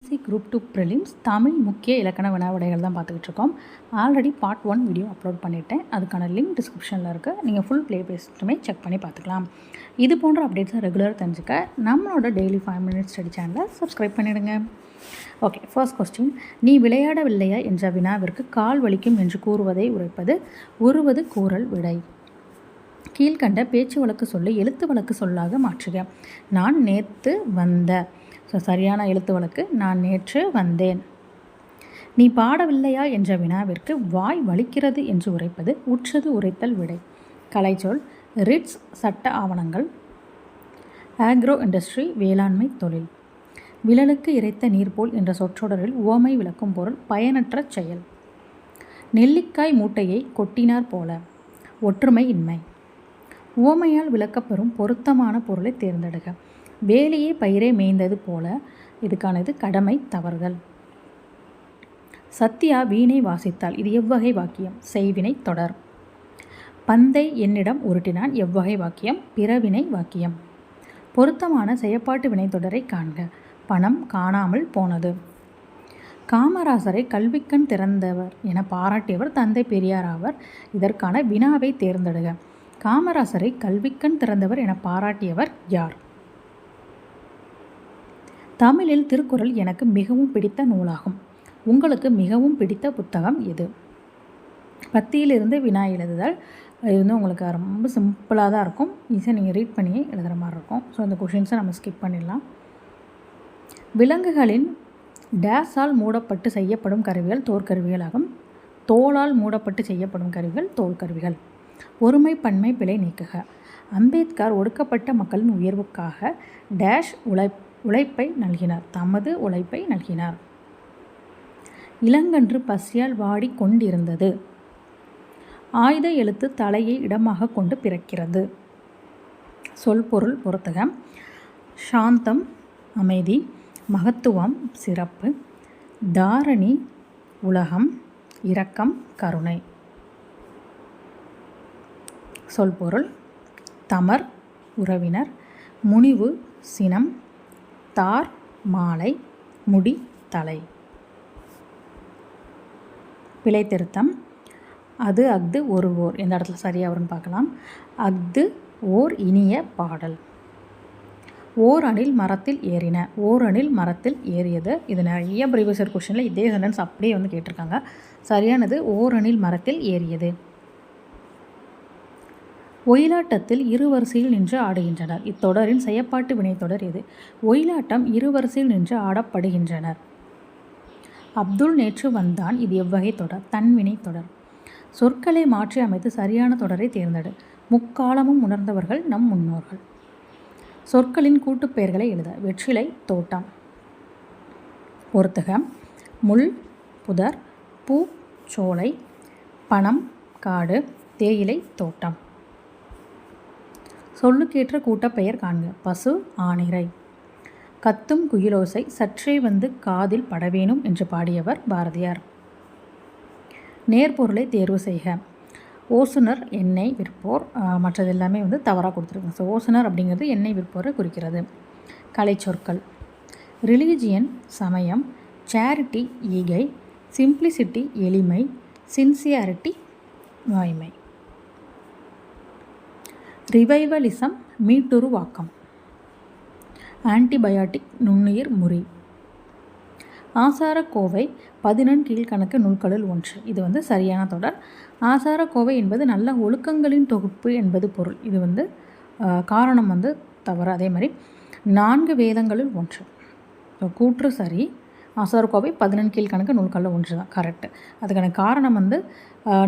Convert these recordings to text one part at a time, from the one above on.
Group 2 prelims Tamil முக்கிய இலக்கண வினாவிடைகள் தான் பார்த்துக்கிட்டு இருக்கோம். ஆல்ரெடி பார்ட் 1 வீடியோ அப்லோட் பண்ணிட்டேன். அதுக்கான லிங்க் டிஸ்கிரிப்ஷனில் இருக்குது. நீங்கள் ஃபுல் ப்ளேலிஸ்ட்டுமே செக் பண்ணி பார்த்துக்கலாம். இது போன்ற அப்டேட்ஸை ரெகுலராக தெரிஞ்சுக்க நம்மளோட டெய்லி 5 மினிட்ஸ் ஸ்டடி சேனலை சப்ஸ்கிரைப் பண்ணிவிடுங்க. Okay, first question. நீ விளையாடவில்லையா என்ற வினாவிற்கு கால் வலிக்கும் என்று கூறுவதை உரைப்பது உருவது கூறல் விடை. கீழ்கண்ட பேச்சு வழக்கு சொல்லை எழுத்து வழக்கு சொல்லாக மாற்றுக. நான் நேற்று வந்த. சரியான எழுத்து வழக்கு நான் நேற்று வந்தேன். நீ பாடவில்லையா என்ற வினாவிற்கு வாய் வலிக்கிறது என்று உரைப்பது உற்றது உரைத்தல் விடை. கலைச்சொல் ரிட்ஸ் சட்ட ஆவணங்கள். ஆக்ரோ இண்டஸ்ட்ரி வேளாண்மை தொழில். விழலுக்கு இறைத்த நீர் போல் என்ற சொற்றொடரில் உவமை விளக்கும் பொருள் பயனற்ற செயல். நெல்லிக்காய் மூட்டையை கொட்டினார் போல ஒற்றுமை இன்மை. உவமையால் விளக்கப்பெறும் பொருத்தமான பொருளை தேர்ந்தெடுக. வேலையே பயிரை மேய்ந்தது போல. இதுக்கானது கடமை தவறுதல். சத்யா வீணை வாசித்தாள். இது எவ்வகை வாக்கியம்? செய்வினை தொடர். பந்தை என்னிடம் உருட்டினான். எவ்வகை வாக்கியம்? பிறவினை வாக்கியம். பொருத்தமான செயற்பாட்டு வினைத்தொடரை காண்க. பணம் காணாமல் போனது. காமராசரை கல்விக்கண் திறந்தவர் என பாராட்டியவர் தந்தை பெரியார் ஆவர். இதற்கான வினாவை தேர்ந்தெடுக. காமராசரை கல்விக்கண் திறந்தவர் என பாராட்டியவர் யார்? தமிழில் திருக்குறள் எனக்கு மிகவும் பிடித்த நூலாகும். உங்களுக்கு மிகவும் பிடித்த புத்தகம் எது? பத்தியிலிருந்து வினா எழுதுதல். இது வந்து உங்களுக்கு ரொம்ப சிம்பிளாக தான் இருக்கும். ஈஸியாக நீங்கள் ரீட் பண்ணியே எழுதுகிற மாதிரி இருக்கும். ஸோ இந்த கொஷின்ஸை நம்ம ஸ்கிப் பண்ணிடலாம். விலங்குகளின் டேஸால் மூடப்பட்டு செய்யப்படும் கருவிகள் தோற்கருவிகள் ஆகும். தோளால் மூடப்பட்டு செய்யப்படும் கருவிகள் தோற்கருவிகள். ஒருமை பன்மை பிழை நீக்குக. அம்பேத்கர் ஒடுக்கப்பட்ட மக்களின் உயர்வுக்காக டேஷ் உழைப்பை நல்கினார். தமது உழைப்பை நல்கினார். இளங்கன்று பசியால் வாடி கொண்டிருந்தது. ஆயுத எழுத்து தலையை இடமாக கொண்டு பிறக்கிறது. சொல் பொருள் பொறுத்துக. சாந்தம் அமைதி. மகத்துவம் சிறப்பு. தாரணி உலகம். இரக்கம் கருணை. சொல் பொருள் தமர் உறவினர். முனிவு சினம். தார் மாலை. முடி தலை. பிழை திருத்தம். அது அஃது ஒரு ஓர். எந்த இடத்துல சரியாக வரும்னு பார்க்கலாம். அஃது ஓர் இனிய பாடல். ஓர் அணில் மரத்தில் ஏறின. ஓர் அணில் மரத்தில் ஏறியது. இது நிறைய ப்ரீவியஸ் இயர் கொஸ்டினில் இதே சென்டென்ஸ் அப்படியே வந்து கேட்டிருக்காங்க. சரியானது ஓர் அணில் மரத்தில் ஏறியது. ஒயிலாட்டத்தில் இரு வரிசையில் நின்று ஆடுகின்றனர். இத்தொடரின் செயற்பாட்டு வினைத்தொடர் எது? ஒயிலாட்டம் இரு வரிசையில் நின்று ஆடப்படுகின்றனர். அப்துல் நேற்று வந்தான். இது எவ்வகை தொடர்? தன்வினை தொடர். சொற்களை மாற்றி அமைத்து சரியான தொடரை தேர்ந்தெடு. முக்காலமும் உணர்ந்தவர்கள் நம் முன்னோர்கள். சொற்களின் கூட்டுப்பெயர்களை எழுத. வெற்றிலை தோட்டம். பொறுத்துக. முள் புதர். பூ சோலை. பணம் காடு. தேயிலை தோட்டம். சொல்லுக்கேற்ற கூட்டப்பெயர் காண்க. பசு ஆணிரை. கத்தும் குயிலோசை சற்றே வந்து காதில் படவேணும் என்று பாடியவர் பாரதியார். நேர்பொருளை தேர்வு செய்க. ஓசுனர் எண்ணெய் விற்போர். மற்றது எல்லாமே வந்து தவறாக கொடுத்துருக்காங்க. ஸோ ஓசுனர் அப்படிங்கிறது எண்ணெய் விற்போரை குறிக்கிறது. கலைச்சொற்கள். ரிலீஜியன் சமயம். சேரிட்டி ஈகை. சிம்பிளிசிட்டி எளிமை. சின்சியாரிட்டி வாய்மை. ரிவைவலிசம் மீட்டுருவாக்கம். ஆன்டிபயாட்டிக் நுண்ணுயிர் முறி. ஆசாரக்கோவை 11 கீழ்கணக்கு நூல்களுள் ஒன்று. இது வந்து சரியான தொடர். ஆசாரக்கோவை என்பது நல்ல ஒழுக்கங்களின் தொகுப்பு என்பது பொருள். இது வந்து காரணம் வந்து தவறு. அதே மாதிரி 4 வேதங்களில் ஒன்று. கூற்று சரி. ஆசாரக்கோவை 11 கீழ்கணக்கு நூல்களில் ஒன்று தான் கரெக்டு. அதுக்கான காரணம் வந்து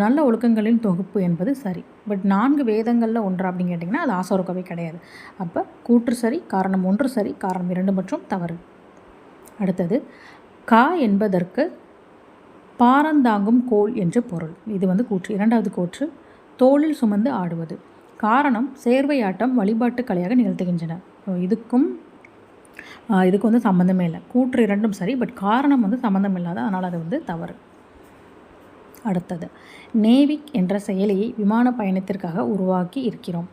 நல்ல ஒழுக்கங்களின் தொகுப்பு என்பது சரி. பட் 4 வேதங்களில் ஒன்று அப்படின்னு கேட்டிங்கன்னா அது ஆசாரக்கோவை கிடையாது. அப்போ கூற்று சரி, காரணம் 1 சரி, காரணம் 2 மற்றும் தவறு. அடுத்தது கா என்பதற்கு பாரந்தாங்கும் கோல் என்று பொருள். இது வந்து கூற்று. இரண்டாவது கூற்று தோளில் சுமந்து ஆடுவது. காரணம் சேர்வையாட்டம் வழிபாட்டு கலையாக நிகழ்த்துகின்றனர். இதுக்கு வந்து சம்மந்தமே இல்லை. கூற்று 2ம் சரி, பட் காரணம் வந்து சம்மந்தம் இல்லாத, அதனால் அது வந்து தவறு. அடுத்தது நேவிக் என்ற செயலியை விமான பயணத்திற்காக உருவாக்கி இருக்கிறோம்.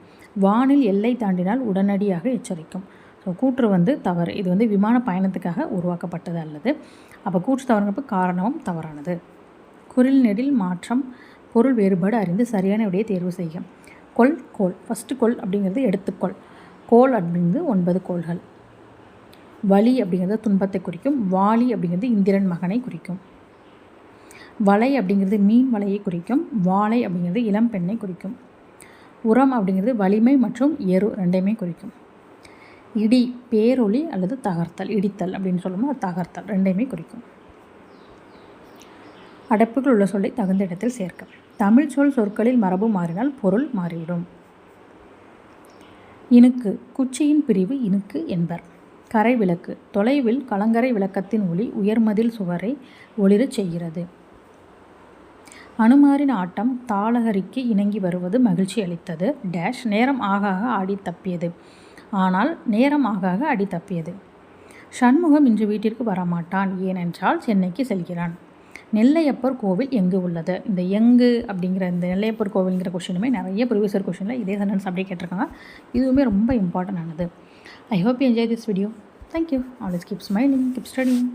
வானில் எல்லை தாண்டினால் உடனடியாக எச்சரிக்கும். ஸோ ஸோ கூற்று வந்து தவறு. இது வந்து விமான பயணத்துக்காக உருவாக்கப்பட்டது அல்லது. அப்போ கூற்று தவறுங்கிறப்ப காரணமும் தவறானது. குரில் நெடில் மாற்றம் பொருள் வேறுபாடு அறிந்து சரியான விடையை தேர்வு செய்யும். கொள் கோள். ஃபஸ்ட்டு கொள் அப்படிங்கிறது எடுத்துக்கொள். கோள் அப்படிங்கிறது 9 கோள்கள். வலி அப்படிங்கிறது துன்பத்தை குறிக்கும். வாலி அப்படிங்கிறது இந்திரன் மகனை குறிக்கும். வலை அப்படிங்கிறது மீன் வலையை குறிக்கும். வாழை அப்படிங்கிறது இளம் பெண்ணை குறிக்கும். உரம் அப்படிங்கிறது வலிமை மற்றும் எரு ரெண்டையுமே குறிக்கும். இடி பேரொளி அல்லது தகர்த்தல், இடித்தல் அப்படின்னு சொல்லும்போது அது தகர்த்தல் ரெண்டையுமே குறிக்கும். அடைப்புகள் உள்ள சொல்லை தகுந்த இடத்தில் சேர்க்க. தமிழ் சொல் சொற்களில் மரபு மாறினால் பொருள் மாறிவிடும். இணுக்கு குச்சியின் பிரிவு இணுக்கு என்பர். கரை விளக்கு தொலைவில் கலங்கரை விளக்கத்தின் ஒளி உயர்மதில் சுவரை ஒளிரச் செய்கிறது. அனுமாரின் ஆட்டம் தாளகரிக்கு இணங்கி வருவது மகிழ்ச்சி அளித்தது. டேஷ் நேரம் ஆக ஆடி தப்பியது. ஆனால் நேரம் ஆக அடி தப்பியது. சண்முகம் இன்று வீட்டிற்கு வரமாட்டான், ஏனென்றால் சென்னைக்கு செல்கிறான். நெல்லையப்பர் கோவில் எங்கு உள்ளது? இந்த எங்கு அப்படிங்கிற இந்த நெல்லையப்பர் கோவில்ங்கிற கொஷினுமே நிறைய ப்ரீவியஸ் இயர் கொஷினில் இதே சென்டென்ஸ் அப்படியே கேட்டிருக்காங்க. இதுவுமே ரொம்ப இம்பார்ட்டன்ட் ஆனது. I hope you enjoy this video. Thank you. Always keep smiling, keep studying.